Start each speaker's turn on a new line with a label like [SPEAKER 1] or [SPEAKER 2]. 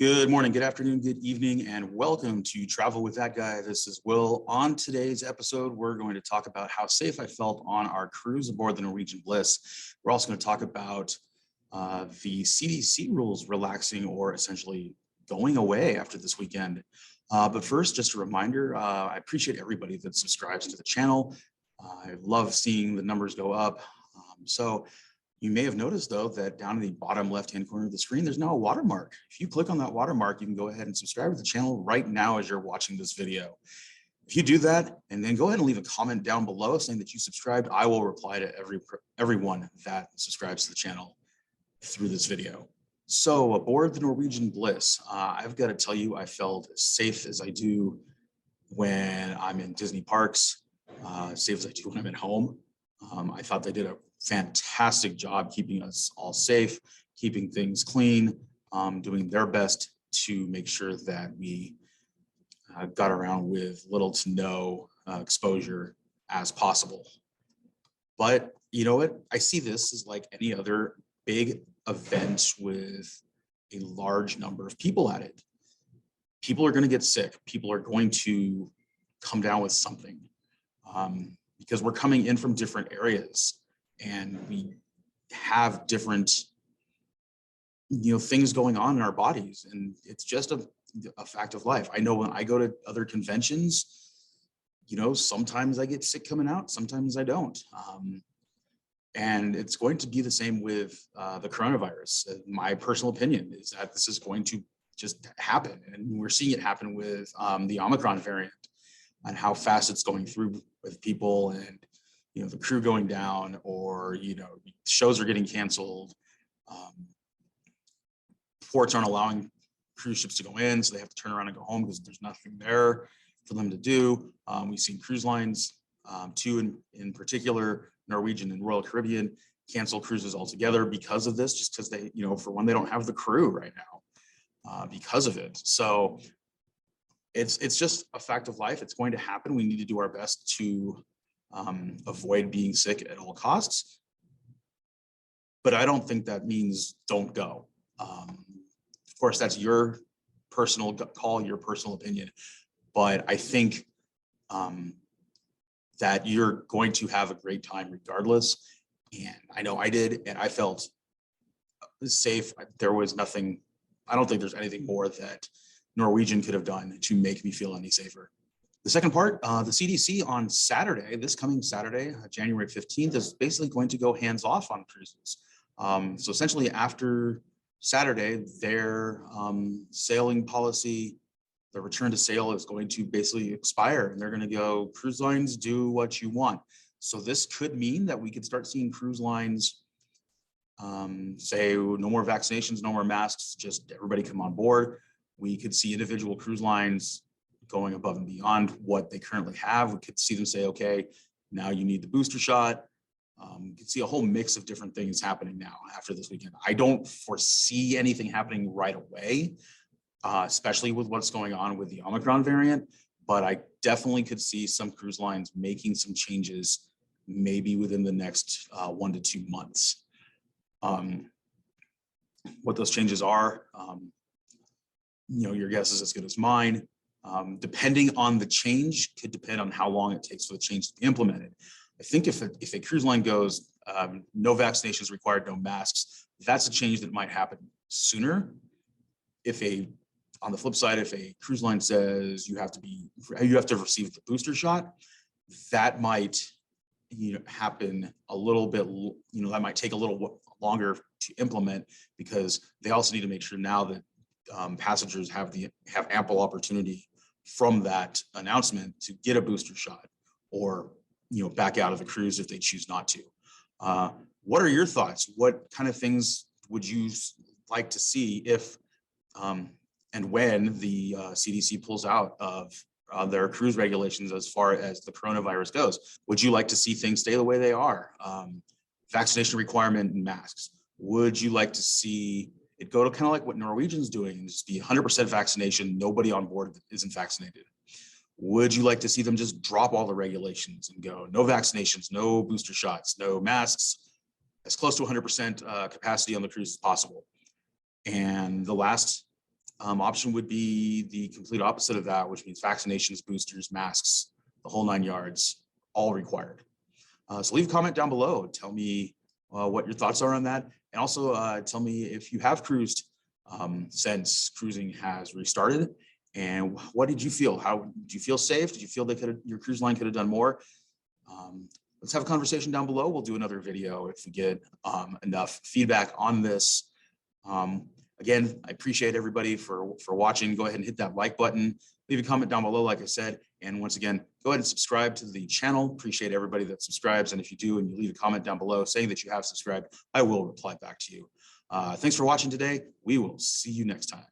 [SPEAKER 1] Good morning, good afternoon, good evening, and welcome to Travel with That Guy. This is Will. On today's episode, we're going to talk about how safe I felt on our cruise aboard the Norwegian Bliss. We're also going to talk about the CDC rules relaxing or essentially going away after this weekend. But first, just a reminder, I appreciate everybody that subscribes to the channel. I love seeing the numbers go up. So you may have noticed, though, that down in the bottom left-hand corner of the screen, there's now a watermark. If you click on that watermark, you can go ahead and subscribe to the channel right now as you're watching this video. If you do that, and then go ahead and leave a comment down below saying that you subscribed, I will reply to everyone that subscribes to the channel through this video. So aboard the Norwegian Bliss, I've got to tell you, I felt as safe as I do when I'm in Disney parks, safe as I do when I'm at home. I thought they did a fantastic job keeping us all safe, keeping things clean, doing their best to make sure that we got around with little to no exposure as possible. But you know what? I see this as like any other big event with a large number of people at it. People are going to get sick. People are going to come down with something because we're coming in from different areas. And we have different, things going on in our bodies, and it's just a fact of life. I know when I go to other conventions, sometimes I get sick coming out, sometimes I don't. And it's going to be the same with the coronavirus. My personal opinion is that this is going to just happen, and we're seeing it happen with the Omicron variant and how fast it's going through with people, and the crew going down, or shows are getting canceled. Ports aren't allowing cruise ships to go in, so they have to turn around and go home because there's nothing there for them to do. We've seen cruise lines, two in particular, Norwegian and Royal Caribbean, cancel cruises altogether because of this, just because they, for one, they don't have the crew right now because of it. So it's just a fact of life. It's going to happen. We need to do our best to avoid being sick at all costs. But I don't think that means don't go. Of course, that's your personal call, your personal opinion. But I think that you're going to have a great time regardless. And I know I did, and I felt safe. There was nothing, I don't think there's anything more that Norwegian could have done to make me feel any safer. The second part, the CDC on Saturday, this coming Saturday, January 15th, is basically going to go hands off on cruises. So essentially after Saturday, their sailing policy, the return to sail is going to basically expire, and they're going to go, cruise lines, do what you want. So this could mean that we could start seeing cruise lines say no more vaccinations, no more masks, just everybody come on board. We could see individual cruise lines going above and beyond what they currently have. We could see them say, okay, now you need the booster shot. You can see a whole mix of different things happening now after this weekend. I don't foresee anything happening right away, especially with what's going on with the Omicron variant, but I definitely could see some cruise lines making some changes maybe within the next 1 to 2 months. What those changes are, your guess is as good as mine. Depending on the change, could depend on how long it takes for the change to be implemented. I think if a cruise line goes, no vaccinations required, no masks, that's a change that might happen sooner. On the flip side, if a cruise line says you have to receive the booster shot, that might happen a little bit, that might take a little longer to implement, because they also need to make sure now that passengers have ample opportunity from that announcement to get a booster shot, or back out of the cruise if they choose not to. What are your thoughts? What kind of things would you like to see if and when the CDC pulls out of their cruise regulations as far as the coronavirus goes? Would you like to see things stay the way they are? Vaccination requirement and masks. Would you like to see it go to kind of like what Norwegian's doing, and just be 100% vaccination, nobody on board that isn't vaccinated? Would you like to see them just drop all the regulations and go no vaccinations, no booster shots, no masks, as close to 100% capacity on the cruise as possible? And the last Option would be the complete opposite of that, which means vaccinations, boosters, masks, the whole 9 yards, all required. So leave a comment down below. Tell me what your thoughts are on that. And also tell me if you have cruised since cruising has restarted. And what did you feel? How did you feel safe? Did you feel your cruise line could have done more? Let's have a conversation down below. We'll do another video if we get enough feedback on this. Again, I appreciate everybody for watching. Go ahead and hit that like button. Leave a comment down below, like I said. And once again, go ahead and subscribe to the channel. Appreciate everybody that subscribes. And if you do, and you leave a comment down below saying that you have subscribed, I will reply back to you. Thanks for watching today. We will see you next time.